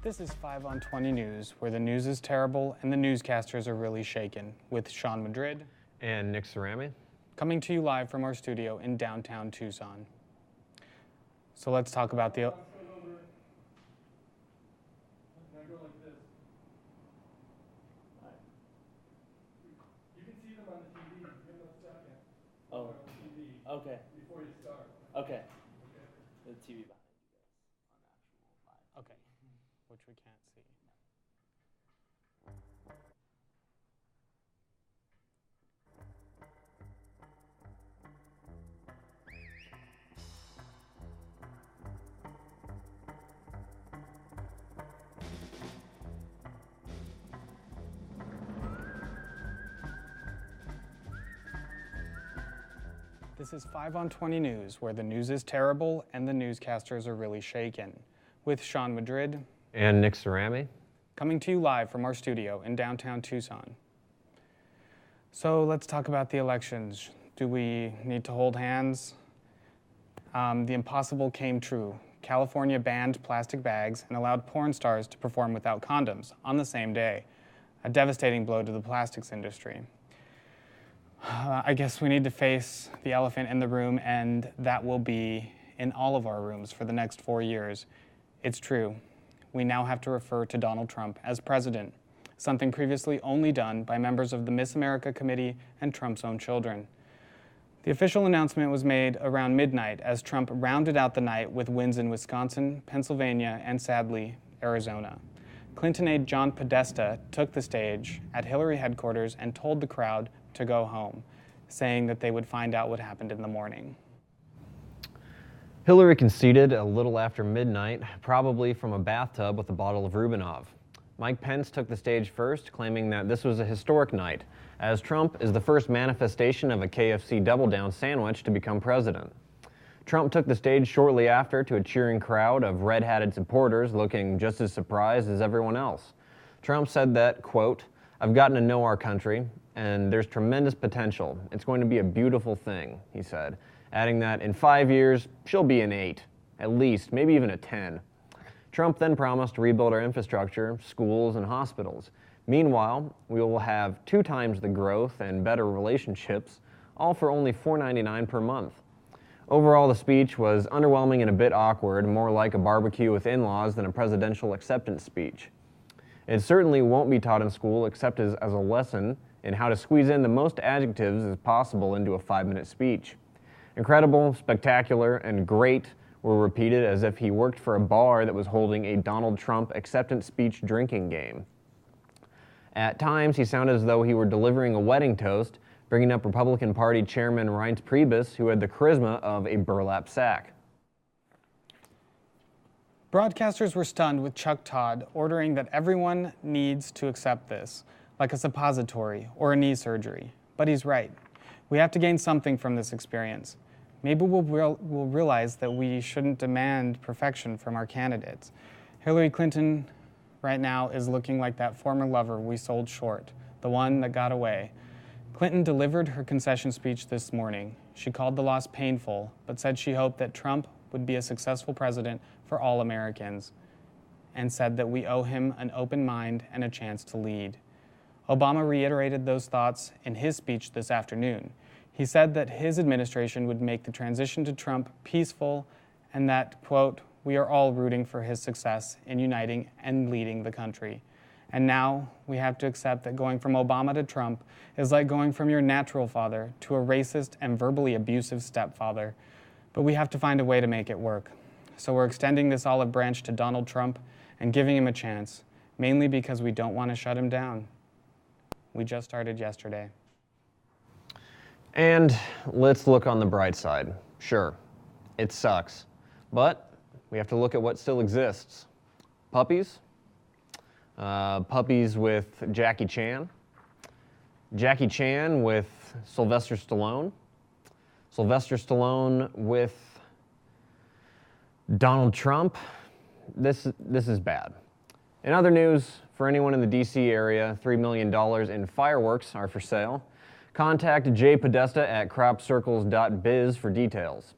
This is 5 on 20 News, where the news is terrible and the newscasters are really shaken, with Sean Madrid and Nick Cerami, coming to you live from our studio in downtown Tucson. So let's talk about the... Oh, okay. Before you start. Okay. The TV behind you guys on actual live. Okay, which we can't see. This is 5 on 20 News, where the news is terrible and the newscasters are really shaken, with Sean Madrid and Nick Cerami, coming to you live from our studio in downtown Tucson. So let's talk about the elections. Do we need to hold hands? The impossible came true. California banned plastic bags and allowed porn stars to perform without condoms on the same day, a devastating blow to the plastics industry. I guess we need to face the elephant in the room, and that will be in all of our rooms for the next 4 years. It's true. We now have to refer to Donald Trump as president, something previously only done by members of the Miss America Committee and Trump's own children. The official announcement was made around midnight as Trump rounded out the night with wins in Wisconsin, Pennsylvania, and sadly, Arizona. Clinton aide John Podesta took the stage at Hillary headquarters and told the crowd to go home, saying that they would find out what happened in the morning. Hillary conceded a little after midnight, probably from a bathtub with a bottle of Rubinov. Mike Pence took the stage first, claiming that this was a historic night, as Trump is the first manifestation of a KFC Double Down sandwich to become president. Trump took the stage shortly after to a cheering crowd of red-hatted supporters looking just as surprised as everyone else. Trump said that, quote, "I've gotten to know our country, and there's tremendous potential. It's going to be a beautiful thing," he said, adding that in 5 years, she'll be an 8, at least, maybe even a 10. Trump then promised to rebuild our infrastructure, schools, and hospitals. Meanwhile, we will have 2 times the growth and better relationships, all for only $4.99 per month. Overall, the speech was underwhelming and a bit awkward, more like a barbecue with in-laws than a presidential acceptance speech. It certainly won't be taught in school except as a lesson in how to squeeze in the most adjectives as possible into a 5-minute speech. Incredible, spectacular, and great were repeated as if he worked for a bar that was holding a Donald Trump acceptance speech drinking game. At times, he sounded as though he were delivering a wedding toast, bringing up Republican Party Chairman Reince Priebus, who had the charisma of a burlap sack. Broadcasters were stunned with Chuck Todd ordering that everyone needs to accept this, like a suppository or a knee surgery. But he's right. We have to gain something from this experience. Maybe we'll realize that we shouldn't demand perfection from our candidates. Hillary Clinton right now is looking like that former lover we sold short, the one that got away. Clinton delivered her concession speech this morning. She called the loss painful, but said she hoped that Trump would be a successful president for all Americans, and said that we owe him an open mind and a chance to lead. Obama reiterated those thoughts in his speech this afternoon. He said that his administration would make the transition to Trump peaceful and that, quote, "we are all rooting for his success in uniting and leading the country. And now we have to accept that going from Obama to Trump is like going from your natural father to a racist and verbally abusive stepfather. But we have to find a way to make it work. So we're extending this olive branch to Donald Trump and giving him a chance, mainly because we don't want to shut him down. We just started yesterday." And let's look on the bright side. Sure, it sucks, but we have to look at what still exists. Puppies. Puppies with Jackie Chan. Jackie Chan with Sylvester Stallone. Sylvester Stallone with Donald Trump. This is bad. In other news, for anyone in the DC area, $3 million in fireworks are for sale. Contact Jay Podesta at cropcircles.biz for details.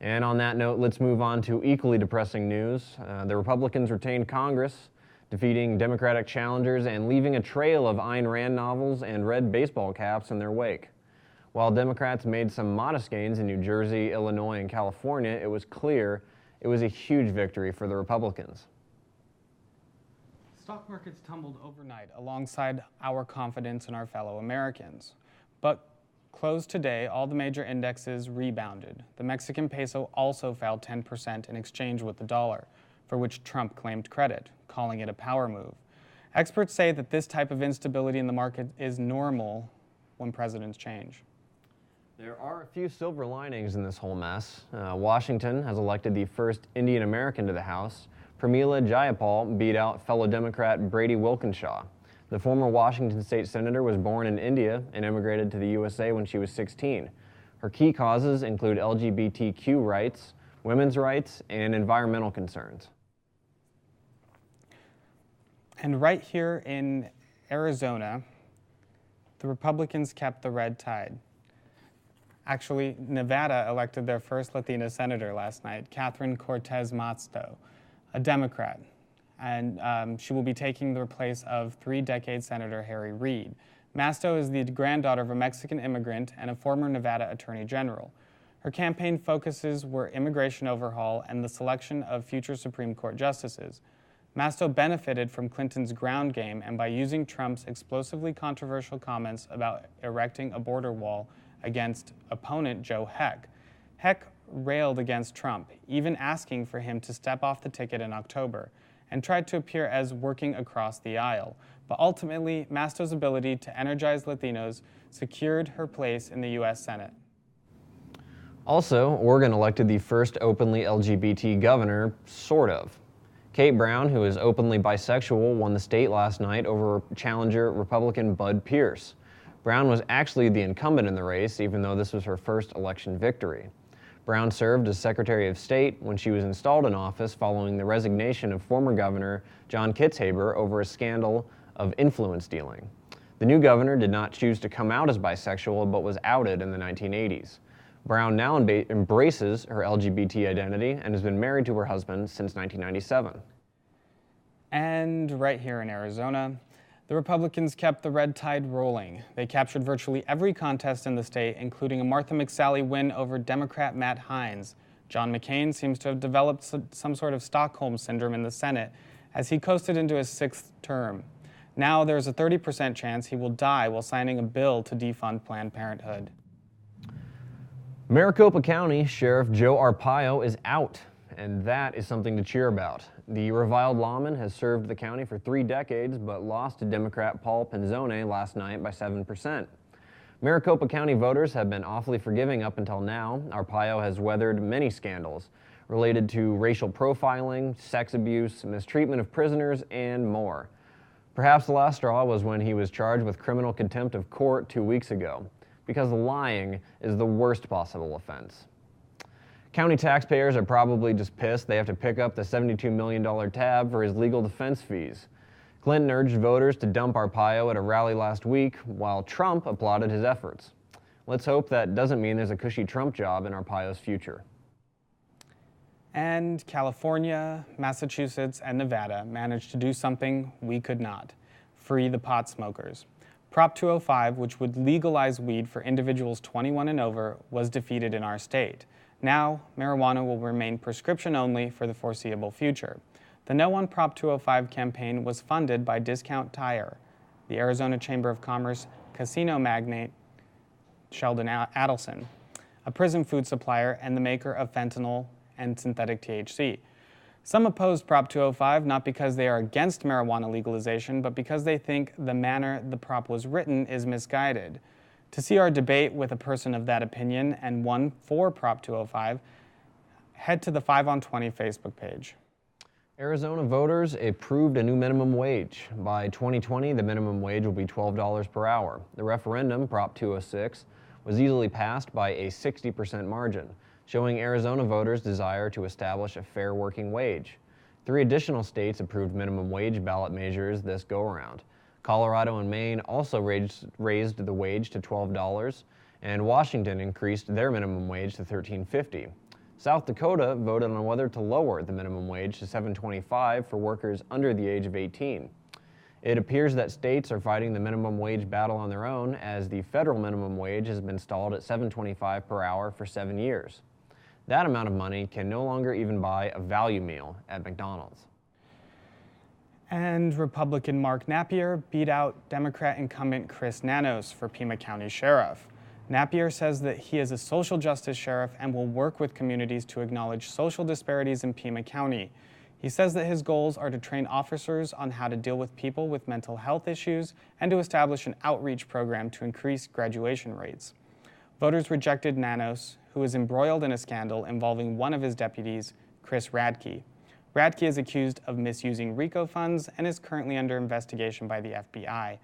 And on that note, let's move on to equally depressing news. The Republicans retained Congress, defeating Democratic challengers and leaving a trail of Ayn Rand novels and red baseball caps in their wake. While Democrats made some modest gains in New Jersey, Illinois, and California, it was clear it was a huge victory for the Republicans. Stock markets tumbled overnight alongside our confidence in our fellow Americans. But closed today, all the major indexes rebounded. The Mexican peso also fell 10% in exchange with the dollar, for which Trump claimed credit, calling it a power move. Experts say that this type of instability in the market is normal when presidents change. There are a few silver linings in this whole mess. Washington has elected the first Indian American to the House. Pramila Jayapal beat out fellow Democrat Brady Wilkinshaw. The former Washington state senator was born in India and immigrated to the USA when she was 16. Her key causes include LGBTQ rights, women's rights, and environmental concerns. And right here in Arizona, the Republicans kept the red tide. Actually, Nevada elected their first Latina senator last night, Catherine Cortez Masto, a Democrat. And she will be taking the place of three-decade Senator Harry Reid. Masto is the granddaughter of a Mexican immigrant and a former Nevada Attorney General. Her campaign focuses were immigration overhaul and the selection of future Supreme Court justices. Masto benefited from Clinton's ground game and by using Trump's explosively controversial comments about erecting a border wall against opponent Joe Heck. Heck railed against Trump, even asking for him to step off the ticket in October, and tried to appear as working across the aisle. But ultimately, Masto's ability to energize Latinos secured her place in the U.S. Senate. Also, Oregon elected the first openly LGBT governor, sort of. Kate Brown, who is openly bisexual, won the state last night over challenger Republican Bud Pierce. Brown was actually the incumbent in the race, even though this was her first election victory. Brown served as Secretary of State when she was installed in office following the resignation of former Governor John Kitzhaber over a scandal of influence dealing. The new governor did not choose to come out as bisexual, but was outed in the 1980s. Brown now embraces her LGBT identity and has been married to her husband since 1997. And right here in Arizona, the Republicans kept the red tide rolling. They captured virtually every contest in the state, including a Martha McSally win over Democrat Matt Hines. John McCain seems to have developed some sort of Stockholm syndrome in the Senate as he coasted into his sixth term. Now there's a 30% chance he will die while signing a bill to defund Planned Parenthood. Maricopa County Sheriff Joe Arpaio is out, and that is something to cheer about. The reviled lawman has served the county for 3 decades, but lost to Democrat Paul Penzone last night by 7%. Maricopa County voters have been awfully forgiving up until now. Arpaio has weathered many scandals related to racial profiling, sex abuse, mistreatment of prisoners, and more. Perhaps the last straw was when he was charged with criminal contempt of court 2 weeks ago, because lying is the worst possible offense. County taxpayers are probably just pissed they have to pick up the $72 million tab for his legal defense fees. Clinton urged voters to dump Arpaio at a rally last week, while Trump applauded his efforts. Let's hope that doesn't mean there's a cushy Trump job in Arpaio's future. And California, Massachusetts, and Nevada managed to do something we could not: free the pot smokers. Prop 205, which would legalize weed for individuals 21 and over, was defeated in our state. Now, marijuana will remain prescription only for the foreseeable future. The No on Prop 205 campaign was funded by Discount Tire, the Arizona Chamber of Commerce casino magnate Sheldon Adelson, a prison food supplier and the maker of fentanyl and synthetic THC. Some opposed Prop 205 not because they are against marijuana legalization, but because they think the manner the prop was written is misguided. To see our debate with a person of that opinion and one for Prop 205, head to the 5 on 20 Facebook page. Arizona voters approved a new minimum wage. By 2020, the minimum wage will be $12 per hour. The referendum, Prop 206, was easily passed by a 60% margin, showing Arizona voters' desire to establish a fair working wage. 3 additional states approved minimum wage ballot measures this go-around. Colorado and Maine also raised the wage to $12, and Washington increased their minimum wage to $13.50. South Dakota voted on whether to lower the minimum wage to $7.25 for workers under the age of 18. It appears that states are fighting the minimum wage battle on their own, as the federal minimum wage has been stalled at $7.25 per hour for 7 years. That amount of money can no longer even buy a value meal at McDonald's. And Republican Mark Napier beat out Democrat incumbent Chris Nanos for Pima County Sheriff. Napier says that he is a social justice sheriff and will work with communities to acknowledge social disparities in Pima County. He says that his goals are to train officers on how to deal with people with mental health issues and to establish an outreach program to increase graduation rates. Voters rejected Nanos, who is embroiled in a scandal involving one of his deputies, Chris Radke. Radke is accused of misusing RICO funds and is currently under investigation by the FBI.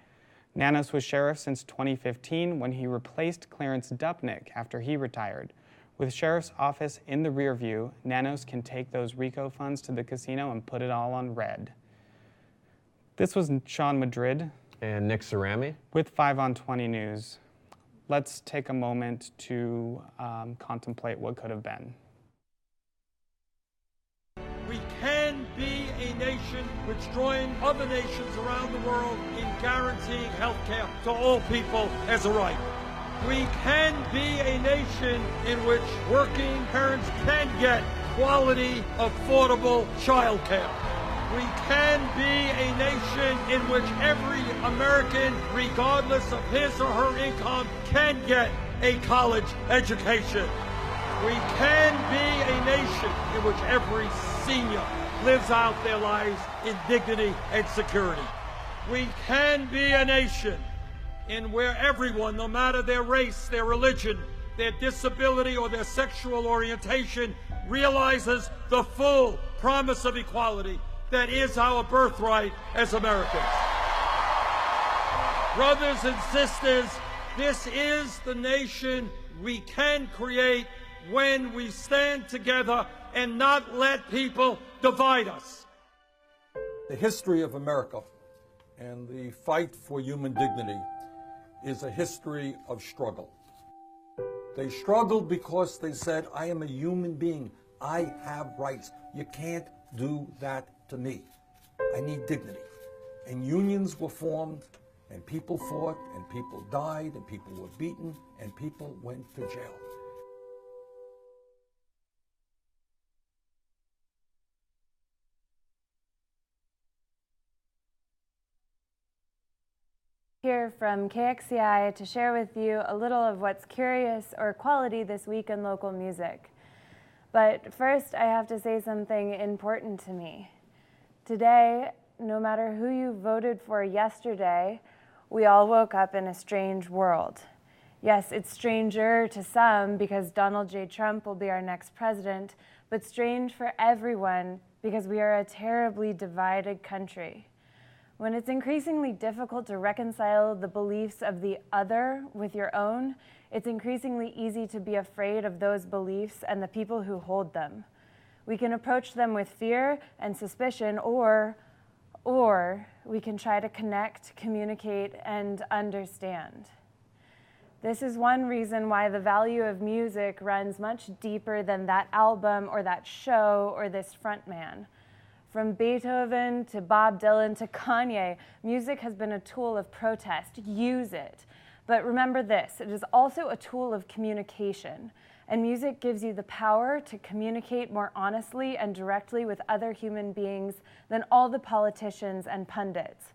Nanos was sheriff since 2015 when he replaced Clarence Dupnick after he retired. With sheriff's office in the rear view, Nanos can take those RICO funds to the casino and put it all on red. This was Sean Madrid And Nick Cerami with 5 on 20 News. Let's take a moment to contemplate what could have been. We can be a nation which join other nations around the world in guaranteeing health care to all people as a right. We can be a nation in which working parents can get quality, affordable child care. We can be a nation in which every American, regardless of his or her income, can get a college education. We can be a nation in which every senior lives out their lives in dignity and security. We can be a nation in where everyone, no matter their race, their religion, their disability, or their sexual orientation, realizes the full promise of equality that is our birthright as Americans. Brothers and sisters, this is the nation we can create when we stand together and not let people divide us. The history of America and the fight for human dignity is a history of struggle. They struggled because they said, I am a human being. I have rights. You can't do that to me. I need dignity. And unions were formed, and people fought, and people died, and people were beaten, and people went to jail. Here from KXCI to share with you a little of what's curious or quality this week in local music. But first, I have to say something important to me. Today, no matter who you voted for yesterday, we all woke up in a strange world. Yes, it's stranger to some because Donald J. Trump will be our next president, but strange for everyone because we are a terribly divided country. When it's increasingly difficult to reconcile the beliefs of the other with your own, it's increasingly easy to be afraid of those beliefs and the people who hold them. We can approach them with fear and suspicion, or we can try to connect, communicate, and understand. This is one reason why the value of music runs much deeper than that album or that show or this frontman. From Beethoven to Bob Dylan to Kanye, music has been a tool of protest. Use it. But remember this, it is also a tool of communication. And music gives you the power to communicate more honestly and directly with other human beings than all the politicians and pundits.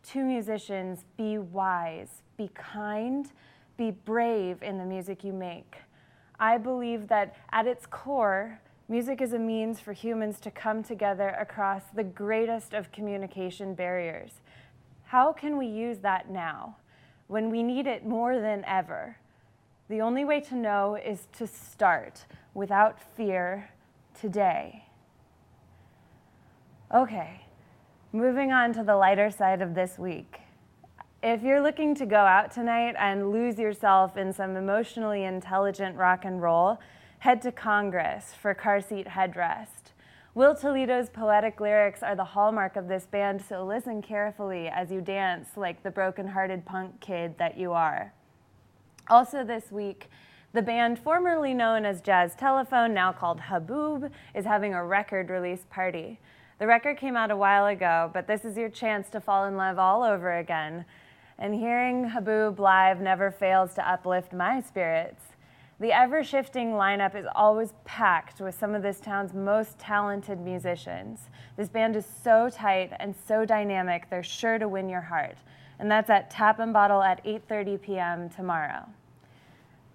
To musicians, be wise, be kind, be brave in the music you make. I believe that at its core, music is a means for humans to come together across the greatest of communication barriers. How can we use that now, when we need it more than ever? The only way to know is to start without fear today. Okay, moving on to the lighter side of this week. If you're looking to go out tonight and lose yourself in some emotionally intelligent rock and roll, head to Congress for Car Seat Headrest. Will Toledo's poetic lyrics are the hallmark of this band, so listen carefully as you dance like the broken-hearted punk kid that you are. Also this week, The band, formerly known as Jazz Telephone, now called Haboob, is having a record release party. The record came out a while ago, but this is your chance to fall in love all over again. And hearing Haboob live never fails to uplift my spirits. The ever-shifting lineup is always packed with some of this town's most talented musicians. This band is so tight and so dynamic, they're sure to win your heart. And that's at Tap and Bottle at 8:30 p.m. tomorrow.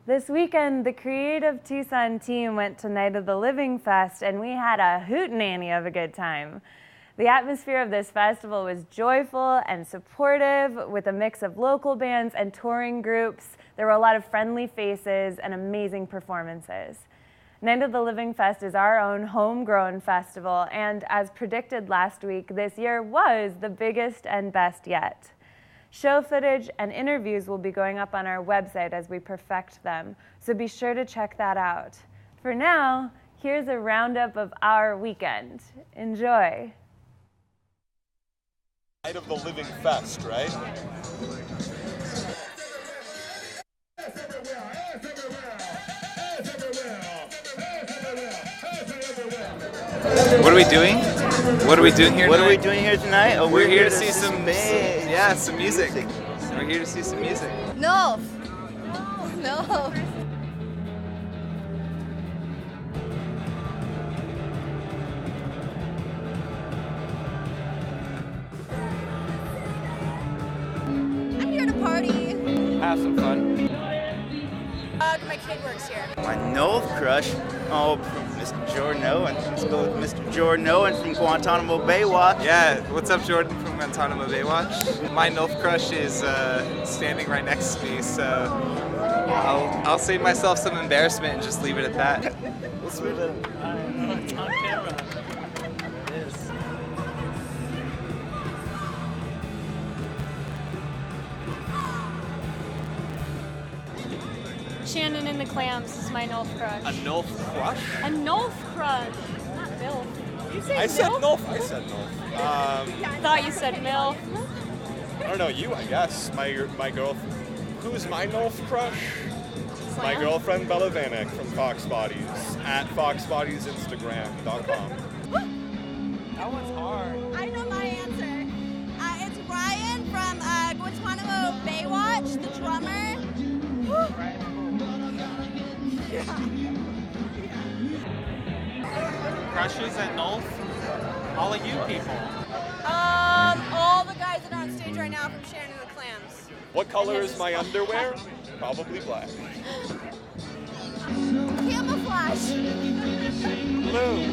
This weekend, the creative Tucson team went to Night of the Living Fest, and we had a hootenanny of a good time. The atmosphere of this festival was joyful and supportive, with a mix of local bands and touring groups. There were a lot of friendly faces and amazing performances. Night of the Living Fest is our own homegrown festival, and as predicted last week, this year was the biggest and best yet. Show footage and interviews will be going up on our website as we perfect them, so be sure to check that out. For now, here's a roundup of our weekend. Enjoy. Night of the Living Fest, right? What are we doing? What are we doing here tonight? What are we doing here tonight? Oh, we're here to see some music. We're here to see some music. No. No. I'm here to party. Have some fun. My kid works here. My Nolf crush. Oh, Mr. Jordan Owen. Let's go with Mr. Jordan Owen from Guantanamo Baywatch. Yeah, what's up, Jordan from Guantanamo Baywatch? My NOLF crush is standing right next to me, so I'll save myself some embarrassment and just leave it at that. Let's leave it on camera. Yes. Shannon and the Clams is my NOLF crush. A NOLF crush? A NOLF crush, not MILF. You say I MILF? said NOLF. I said NOLF. Thought you said MILF. I don't know, you, I guess. My girlfriend. Who's my NOLF crush? My girlfriend Bella Vanek from Fox Bodies at foxbodiesinstagram.com. That one's hard. I know my answer. It's Ryan from Guantanamo Baywatch, the drummer. Crushes at NOLF? All of you people. All the guys that are on stage right now from Shannon and the Clams. What color is my underwear? Probably black. Camouflage. Blue.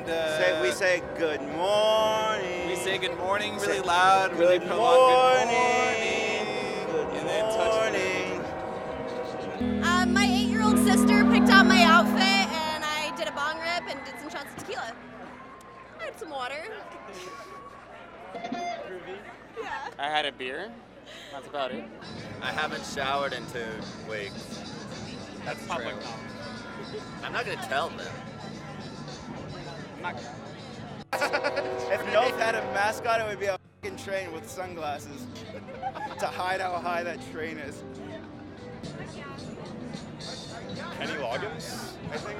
And we say good morning. we say good morning really loud, really Good prolonged. morning. Good And then touch morning. My 8-year-old sister picked out my outfit, and I did a bong rip and did some shots of tequila. I had some water. I had a beer. That's about it. I haven't showered in 2 weeks. That's public knowledge. I'm not gonna tell them. I'm not gonna. If NOLF had a mascot, it would be a fucking train with sunglasses to hide how high that train is. Kenny Loggins, I think.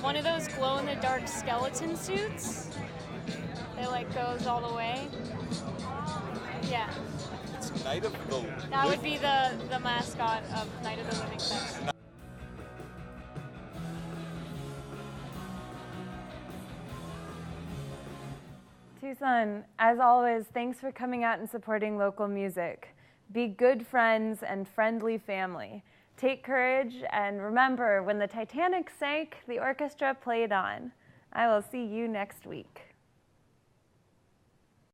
One of those glow-in-the-dark skeleton suits. That like goes all the way. Yeah, It's Night of the that would be the mascot of Night of the Living Fest. Tucson, as always, thanks for coming out and supporting local music. Be good friends and friendly family. Take courage, and remember, when the Titanic sank, the orchestra played on. I will see you next week.